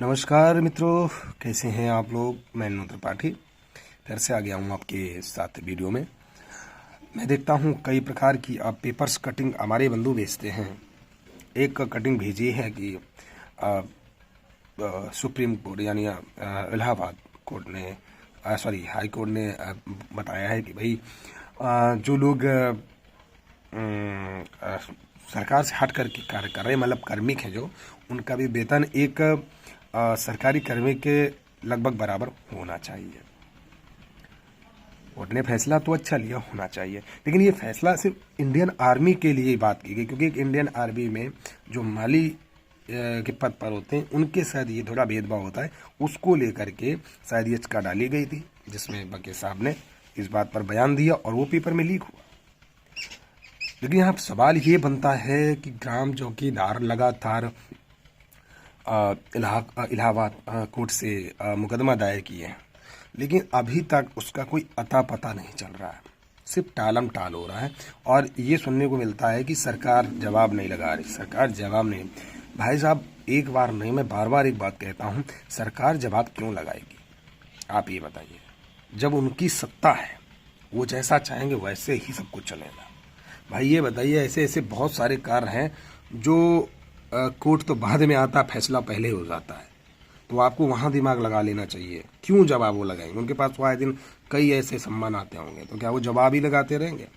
नमस्कार मित्रों, कैसे हैं आप लोग। मैं नूतन त्रिपाठी फिर से आ गया हूँ आपके साथ वीडियो में। मैं देखता हूँ कई प्रकार की आप पेपर्स कटिंग हमारे बंधु भेजते हैं। एक कटिंग भेजी है कि सुप्रीम कोर्ट यानी इलाहाबाद कोर्ट ने हाई कोर्ट ने बताया है कि भाई जो लोग सरकार से हट करके कार्य कर रहे हैं, मतलब कार्मिक हैं जो, उनका भी वेतन एक सरकारी कर्मी के लगभग बराबर होना चाहिए। कोर्ट ने फैसला तो अच्छा लिया, होना चाहिए, लेकिन ये फैसला सिर्फ इंडियन आर्मी के लिए बात की गई, क्योंकि एक इंडियन आर्मी में जो माली के पद पर होते हैं उनके साथ ये थोड़ा भेदभाव होता है। उसको लेकर के शायद ये चिका डाली गई थी, जिसमें बके साहब ने इस बात पर बयान दिया और वो पेपर में लीक हुआ। लेकिन यहाँ सवाल ये बनता है कि ग्राम चौकीदार लगातार इलाहाबाद कोर्ट से मुकदमा दायर किए हैं, लेकिन अभी तक उसका कोई अता पता नहीं चल रहा है, सिर्फ टालम टाल हो रहा है। और ये सुनने को मिलता है कि सरकार जवाब नहीं लगा रही, सरकार जवाब नहीं। भाई साहब, एक बार नहीं, मैं बार बार एक बात कहता हूँ, सरकार जवाब क्यों लगाएगी आप ये बताइए। जब उनकी सत्ता है, वो जैसा चाहेंगे वैसे ही सब कुछ चलेगा। भाई ये बताइए, ऐसे ऐसे बहुत सारे कार्य हैं जो कोर्ट तो बाद में आता, फैसला पहले हो जाता है, तो आपको वहाँ दिमाग लगा लेना चाहिए। क्यों जवाब वो लगाएंगे? उनके पास तो आए दिन कई ऐसे सम्मान आते होंगे, तो क्या वो जवाब ही लगाते रहेंगे?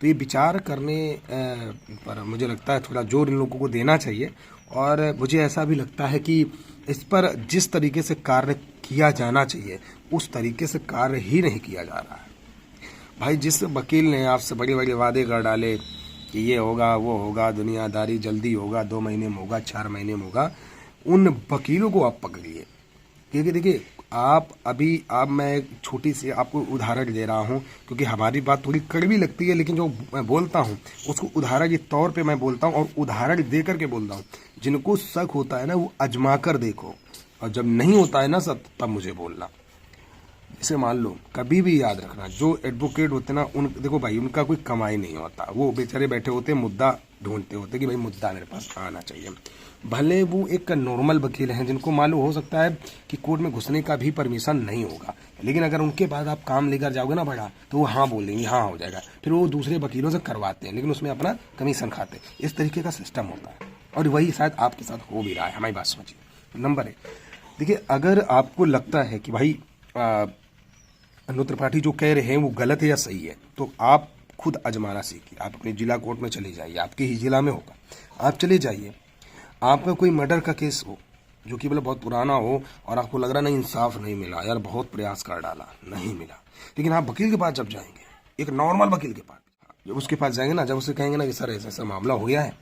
तो ये विचार करने पर मुझे लगता है थोड़ा जोर इन लोगों को देना चाहिए। और मुझे ऐसा भी लगता है कि इस पर जिस तरीके से कार्य किया जाना चाहिए उस तरीके से कार्य ही नहीं किया जा रहा है। भाई, जिस वकील ने आपसे बड़े बड़े वादे कर डाले कि ये होगा वो होगा, दुनियादारी जल्दी होगा, 2 महीने में होगा, 4 महीने में होगा, उन वकीलों को आप पकड़िए। क्योंकि देखिए, आप मैं एक छोटी सी आपको उदाहरण दे रहा हूँ, क्योंकि हमारी बात थोड़ी कड़वी लगती है, लेकिन जो मैं बोलता हूँ उसको उदाहरण के तौर पे मैं बोलता हूँ, और उदाहरण दे करके बोलता हूँ। जिनको शक होता है ना, वो आजमा कर देखो, और जब नहीं होता है ना सब, तब मुझे बोलना। इसे मान लो, कभी भी याद रखना, जो एडवोकेट होते ना, उन देखो भाई, उनका कोई कमाई नहीं होता, वो बेचारे बैठे होते, मुद्दा ढूंढते होते कि भाई मुद्दा मेरे पास आना चाहिए। भले वो एक नॉर्मल वकील हैं, जिनको मालूम हो सकता है कि कोर्ट में घुसने का भी परमिशन नहीं होगा, लेकिन अगर उनके बाद आप काम लेकर जाओगे ना बड़ा, तो वो हाँ बोल देंगे, हाँ हो जाएगा, फिर वो दूसरे वकीलों से करवाते हैं, लेकिन उसमें अपना कमीशन खाते हैं। इस तरीके का सिस्टम होता है, और वही शायद आपके साथ हो भी रहा है। हमारी बात समझिए। नंबर 1, देखिए, अगर आपको लगता है कि भाई नूतन त्रिपाठी जो कह रहे हैं वो गलत है या सही है, तो आप खुद आजमाना सीखिए। आप अपने जिला कोर्ट में चले जाइए, आपके ही जिला में होगा, आप चले जाइए। आपका कोई मर्डर का केस हो जो कि मतलब बहुत पुराना हो, और आपको लग रहा नहीं इंसाफ नहीं मिला, यार बहुत प्रयास कर डाला नहीं मिला, लेकिन आप वकील के पास जब जाएंगे, एक नॉर्मल वकील के पास, जब उसके पास जाएंगे ना, जब उसे कहेंगे ना कि सर ऐसा ऐसा मामला हो गया है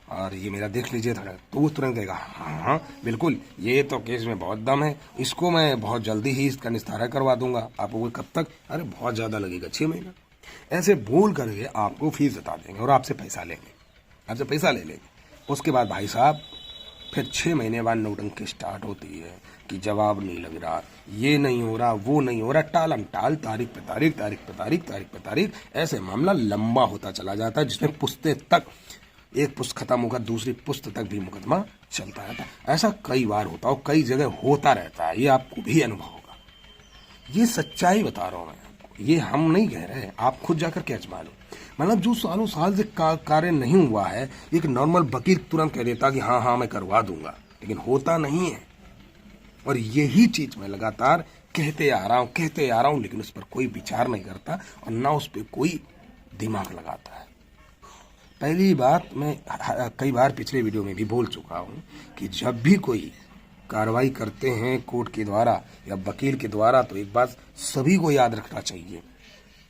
और ये मेरा देख लीजिए थोड़ा, तो वो तुरंत कहेगा हाँ हाँ बिल्कुल, ये तो केस में बहुत दम है, इसको मैं बहुत जल्दी ही इसका निस्तारा करवा दूंगा। आप वो कब तक? अरे बहुत ज़्यादा लगेगा, 6 महीना। ऐसे बोल करके आपको फीस बता देंगे और आपसे पैसा लेंगे, आपसे पैसा ले लेंगे। उसके बाद भाई साहब, फिर 6 महीने बाद नौटंकी स्टार्ट होती है कि जवाब नहीं लग रहा, ये नहीं हो रहा, वो नहीं हो रहा, टालम टाल, तारीख पे तारीख, तारीख पे तारीख, तारीख पे तारीख, ऐसे मामला लंबा होता चला जाता है, जिसमें पुश्ते तक, एक पुस्त खत्म होकर दूसरी पुस्त तक भी मुकदमा चलता रहता है। ऐसा कई बार होता है, कई जगह होता रहता है, ये आपको भी अनुभव होगा। ये सच्चाई बता रहा हूँ मैं आपको, ये हम नहीं कह रहे हैं, आप खुद जाकर के आजमा लो। मतलब जो सालों साल से कार्य नहीं हुआ है, एक नॉर्मल वकील तुरंत कह देता कि हाँ हाँ मैं करवा दूंगा, लेकिन होता नहीं है। और यही चीज मैं लगातार कहते आ रहा हूँ, लेकिन उस पर कोई विचार नहीं करता और ना उस पर कोई दिमाग लगाता है। पहली बात, मैं कई बार पिछले वीडियो में भी बोल चुका हूँ कि जब भी कोई कार्रवाई करते हैं कोर्ट के द्वारा या वकील के द्वारा, तो एक बात सभी को याद रखना चाहिए,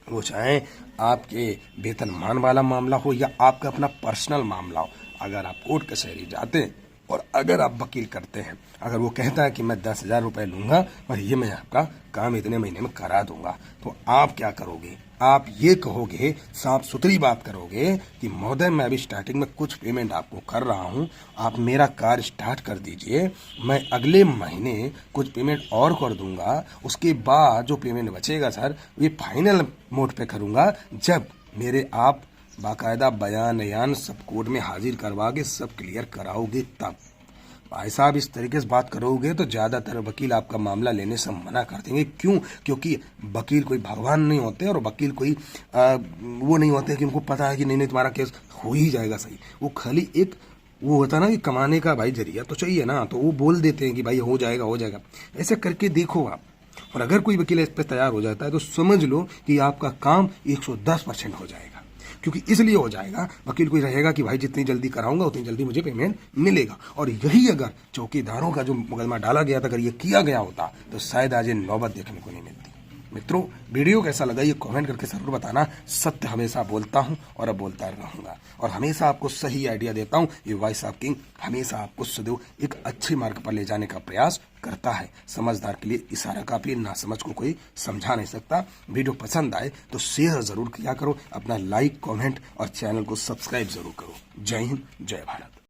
वो चाहे आपके वेतनमान वाला मामला हो या आपका अपना पर्सनल मामला हो। अगर आप कोर्ट कचहरी जाते हैं और अगर आप वकील करते हैं, अगर वो कहता है कि मैं 10,000 रुपये लूंगा और ये मैं आपका काम इतने महीने में करा दूंगा, तो आप क्या करोगे? आप ये कहोगे, साफ सुथरी बात करोगे कि महोदय मैं अभी स्टार्टिंग में कुछ पेमेंट आपको कर रहा हूँ, आप मेरा कार्य स्टार्ट कर दीजिए, मैं अगले महीने कुछ पेमेंट और कर दूंगा, उसके बाद जो पेमेंट बचेगा सर, ये फाइनल मोड पे करूंगा, जब मेरे आप बाकायदा बयान सब कोर्ट में हाजिर करवा के सब क्लियर कराओगे तब। भाई साहब इस तरीके से बात करोगे तो ज्यादातर वकील आपका मामला लेने से मना कर देंगे। क्यों? क्योंकि वकील कोई भगवान नहीं होते और वकील कोई वो नहीं होते कि उनको पता है कि नहीं नहीं तुम्हारा केस हो ही जाएगा सही। वो खाली एक वो होता ना कि कमाने का भाई जरिया तो चाहिए ना, तो वो बोल देते हैं कि भाई हो जाएगा हो जाएगा। ऐसे करके देखो आप, और अगर कोई वकील इस पर तैयार हो जाता है तो समझ लो कि आपका काम 110% हो जाएगा। क्योंकि इसलिए हो जाएगा, वकील को रहेगा कि भाई जितनी जल्दी कराऊंगा उतनी जल्दी मुझे पेमेंट मिलेगा। और यही अगर चौकीदारों का जो मुकदमा डाला गया था अगर ये किया गया होता तो शायद आज ये नौबत देखने को नहीं मिलती। मित्रों, वीडियो कैसा लगा ये कमेंट करके जरूर बताना। सत्य हमेशा बोलता हूं और अब बोलता रहूंगा, और हमेशा आपको सही आइडिया देता हूं। ये वॉइस ऑफ किंग हमेशा आपको सदैव एक अच्छे मार्ग पर ले जाने का प्रयास करता है। समझदार के लिए इशारा काफी, नासमझ को कोई समझा नहीं सकता। वीडियो पसंद आए तो शेयर जरूर किया करो, अपना लाइक कमेंट और चैनल को सब्सक्राइब जरूर करो। जय हिंद, जय भारत।